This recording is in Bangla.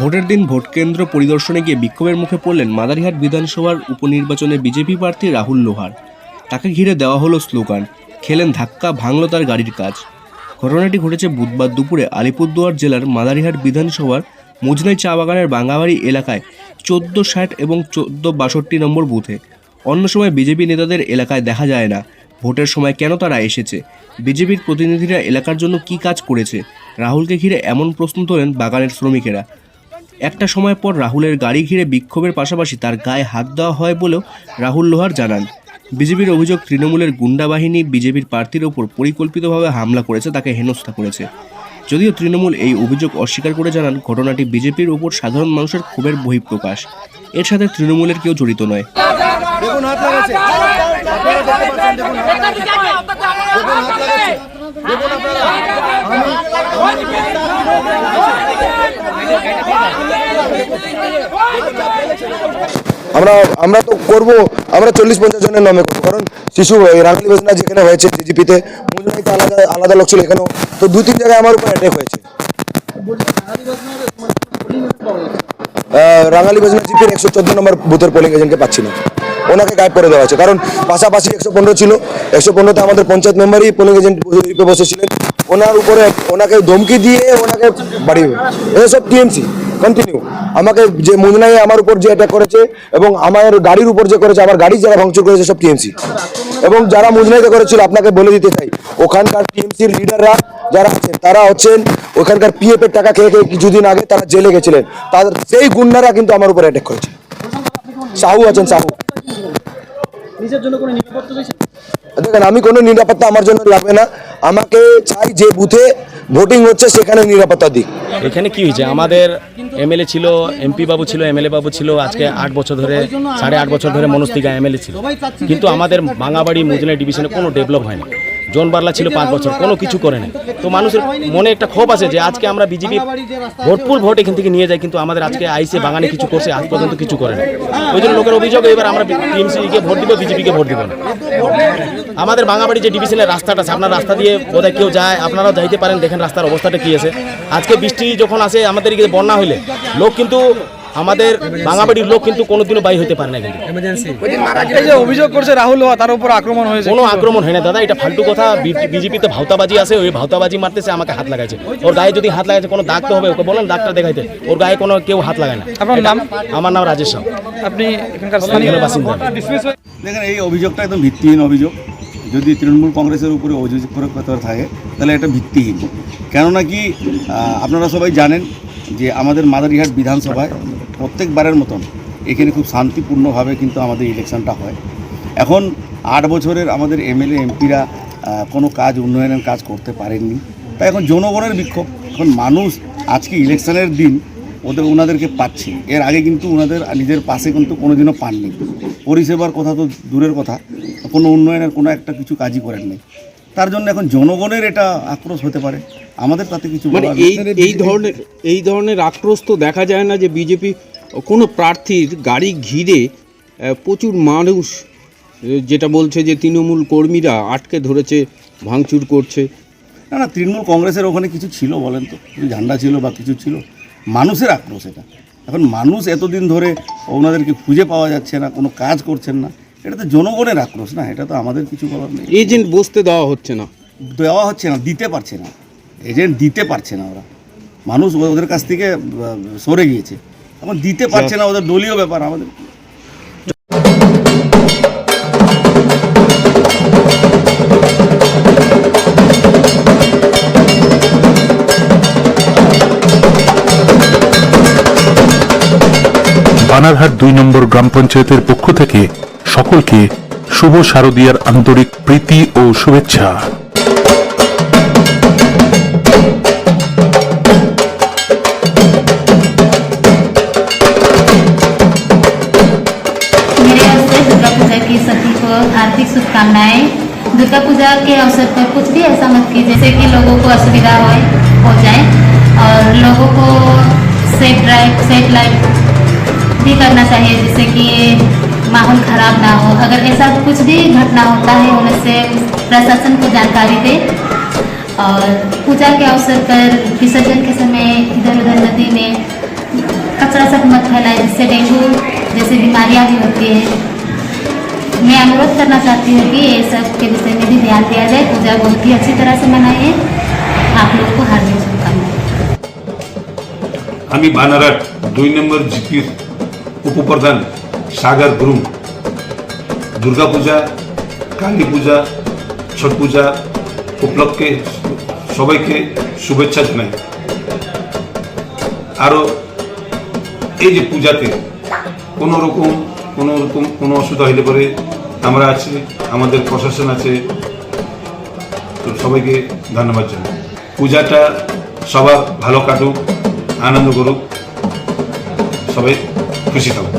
ভোটের দিন ভোট কেন্দ্র পরিদর্শনে গিয়ে বিক্ষোভের মুখে পড়লেন মাদারিহাট বিধানসভার উপনির্বাচনে বিজেপি প্রার্থী রাহুল লোহার। তাকে ঘিরে দেওয়া হলো স্লোগান, খেলেন ধাক্কা, ভাঙল তার গাড়ির কাজ। ঘটনাটি ঘটেছে বুধবার দুপুরে আলিপুরদুয়ার জেলার মাদারিহাট বিধানসভার মুজনাই চা বাগানের বাঙ্গাবাড়ি এলাকায় 1460 এবং 1462 নম্বর বুথে। অন্য সময় বিজেপি নেতাদের এলাকায় দেখা যায় না। ভোটের সময় কেন তারা এসেছে? বিজেপির প্রতিনিধিরা এলাকার জন্য কি কাজ করেছে? রাহুলকে ঘিরে এমন প্রশ্ন তোলেন বাগানের শ্রমিকেরা। একটা সময় পর রাহুলের গাড়ি ঘিরে বিক্ষোভের পাশাপাশি তার গায়ে হাত দেওয়া হয় বলেও রাহুল লোহার জানান। বিজেপির অভিযোগ, তৃণমূলের গুন্ডা বাহিনী বিজেপির প্রার্থীর ওপর পরিকল্পিতভাবে হামলা করেছে, তাকে হেনস্থা করেছে। যদিও তৃণমূল এই অভিযোগ অস্বীকার করে জানান ঘটনাটি বিজেপির ওপর সাধারণ মানুষের ক্ষোভের বহিঃপ্রকাশ। এর সাথে তৃণমূলের কেউ জড়িত নয়। আমরা তো করবো, আমরা 40-50 জনের নামে করবো, কারণ শিশু রাঙ্গালি বেজনা যেখানে হয়েছে জিজিপিতে, মুজনাইতে আলাদা লোক ছিল, এখানেও তো 2-3 জায়গায় আমার উপর অ্যাটাক হয়েছে। রাঙ্গালি বেজনা জিপির 114 নম্বর বুথের পোলিং এজেন্টকে পাচ্ছি না, ওনাকে গায়েব করে দেওয়া হয়েছে। কারণ পাশাপাশি 115 ছিল, 115তে আমাদের পঞ্চায়েত মেম্বারই পোলিং এজেন্ট বসেছিলেন, ওনার উপরে ওনাকে ধমকি দিয়ে ওনাকে বাড়ি, এসব টিএমসি কন্টিনিউ। আমাকে যে মুজনাই আমার উপর যে অ্যাটাক করেছে এবং আমার গাড়ির উপর যে করেছে, আমার গাড়ি যারা ভাঙচুর করেছে সব টিএমসি। এবং যারা মুজনাইতে করেছিল, আপনাকে বলে দিতে চাই, ওখানকার টিএমসির লিডাররা যারা আছেন তারা হচ্ছেন ওখানকার পিএফ এর টাকা খেয়ে কিছুদিন আগে তারা জেলে গেছিলেন, তাদের সেই গুন্ডারা কিন্তু আমার উপর অ্যাটাক করেছে। সাহু আছেন, সাহু। দেখেন, আমি কোনো নিরাপত্তা আমার জন্য লাগবে না, আমাকে চাই যে বুথে ভোটিং হচ্ছে সেখানে নিরাপত্তা দিক। এখানে কি হয়েছে, আমাদের এমএলএ ছিল, এমপি বাবু ছিল, এমএলএ বাবু ছিল, আজকে 8 বছর ধরে 8.5 বছর ধরে মনস্তিকা এমএলএ ছিল, কিন্তু আমাদের বাঙ্গাবাড়ি মুজনাই ডিভিশনে কোনো ডেভেলপ হয়নি। জন বার্লা ছিল 5 বছর, কোনো কিছু করে নাই। তো মানুষের মনে একটা ক্ষোভ আছে যে আজকে আমরা বিজেপি ভোটপুর ভোট এখান থেকে নিয়ে যাই, কিন্তু আমাদের আজকে আইসে বাগানে কিছু করছে, আজ পর্যন্ত কিছু করে না। ওই জন্য লোকের অভিযোগ এবার আমরা টিএমসিকে ভোট দিব, বিজেপিকে ভোট দিব না। আমাদের বাঙ্গাবাড়ি যে ডিভিশনের রাস্তাটা আছে, আপনার রাস্তা দিয়ে বোধহয় কেউ যায়, আপনারাও যাইতে পারেন, দেখেন রাস্তার অবস্থাটা কি আছে। আজকে বৃষ্টি যখন আসে, আমাদের এদিকে বন্যা হইলে লোক কিন্তু, আমাদের বাঙাবাড়ির লোক কিন্তু কোনোদিনও বাই হতে পারে না। কিন্তু এই যে অভিযোগ করছে রাহুল লোহা, তার উপর আক্রমণ হয়েছে, কোনো আক্রমণ হয় না দাদা, এটা ফালতু কথা। বিজেপিতে ভাওতাবাজি আছে, ওই ভাওতাবাজি মারতেছে, আমাকে হাত লাগাইছে। ওর গায়ে যদি হাত লাগাইছে, কোনো দাগ তো হবে, ওকে বলেন ডাক্তার দেখাইতে। ওর গায়ে কোনো কেউ হাত লাগায় না। আপনার নাম? আমার নাম রাজেশ সাউ। আপনি এখানকার স্থানীয় বাসিন্দা? দেখেন, এই অভিযোগটা একদম ভিত্তিহীন অভিযোগ। যদি তৃণমূল কংগ্রেসের উপরে অভিযোগ থাকে তাহলে এটা ভিত্তিহীন। কেননা কি, আপনারা সবাই জানেন যে আমাদের মাদারিহাট বিধানসভায় প্রত্যেকবারের মতন এখানে খুব শান্তিপূর্ণভাবে কিন্তু আমাদের ইলেকশনটা হয়। এখন 8 বছরের আমাদের এমএলএ এমপিরা কোনো কাজ, উন্নয়নের কাজ করতে পারেননি, তাই এখন জনগণের বিক্ষোভ। এখন মানুষ আজকে ইলেকশনের দিন ওনাদেরকে পাচ্ছে, এর আগে কিন্তু ওনাদের নিজের পাশে কিন্তু কোনোদিনও পাননি। পরিষেবার কথা তো দূরের কথা, কোনো উন্নয়নের কোনো একটা কিছু কাজই করেন নাই। তার জন্য এখন জনগণের এটা আক্রোশ হতে পারে, আমাদের তাতে কিছু এই ধরনের আক্রোশ তো দেখা যায় না যে বিজেপি কোনো প্রার্থীর গাড়ি ঘিরে প্রচুর মানুষ, যেটা বলছে যে তৃণমূল কর্মীরা আটকে ধরেছে, ভাঙচুর করছে। না, তৃণমূল কংগ্রেসের ওখানে কিছু ছিল বলেন তো, ঝান্ডা ছিল বা কিছু ছিল, মানুষের আক্রোশ এটা। এখন মানুষ এতদিন ধরে ওনাদেরকে খুঁজে পাওয়া যাচ্ছে না, কোনো কাজ করছেন না, এটা তো জনগণের আক্রোশ না, এটা তো আমাদের কিছু বলার নেই। এজেন্ট বসতে দেওয়া হচ্ছে না, দিতে পারছে না, এজেন্ট দিতে পারছে না। ওরা মানুষ ওদের কাছ থেকে সরে গিয়েছে, এখন দিতে পারছে না, ওদের দলীয় ব্যাপার। আমাদের বানারহাট 2 নম্বর গ্রাম পঞ্চায়েতের পক্ষ থেকে সকলকে শুভ শারদীয়ার আন্তরিক প্রীতি ও শুভেচ্ছা। मेरे से दुर्गा पूजा की सभी को हार्दिक शुभकामनाएं। दुर्गा पूजा के अवसर पर कुछ भी ऐसा मत कीजिए जैसे कि लोगों को असुविधा हो जाए, और लोगों को सेफ लाइफ भी करना चाहिए जिससे कि माहौल खराब ना हो। अगर ऐसा कुछ भी घटना होता है उनसे प्रशासन को जानकारी दे, और पूजा के अवसर पर विसर्जन के समय इधर उधर नदी में कचरा सब मत फैलाए जिससे डेंगू जैसी बीमारियां भी होती है। मैं अनुरोध करना चाहती हूँ कि ये सब के विषय में भी ध्यान दिया जाए। पूजा बहुत ही अच्छी तरह से मनाइए। आप लोगों को हार्दिक शुभकामनाएं। আমি বানারহাট 2 নম্বর জিপির উপপ্রধান সাগর গুরুং দুর্গাপূজা, কালী পূজা, ছট পূজা উপলক্ষে সবাইকে শুভেচ্ছা জানাই। আরও এই যে পূজাতে কোনো রকম কোনো অসুবিধা হলে পরে আমরা আছি, আমাদের প্রশাসন আছে, তো সবাইকে ধন্যবাদ জানাই। পূজাটা সবার ভালো কাটুক, আনন্দ করুক, সবাই খুশি থাকুক।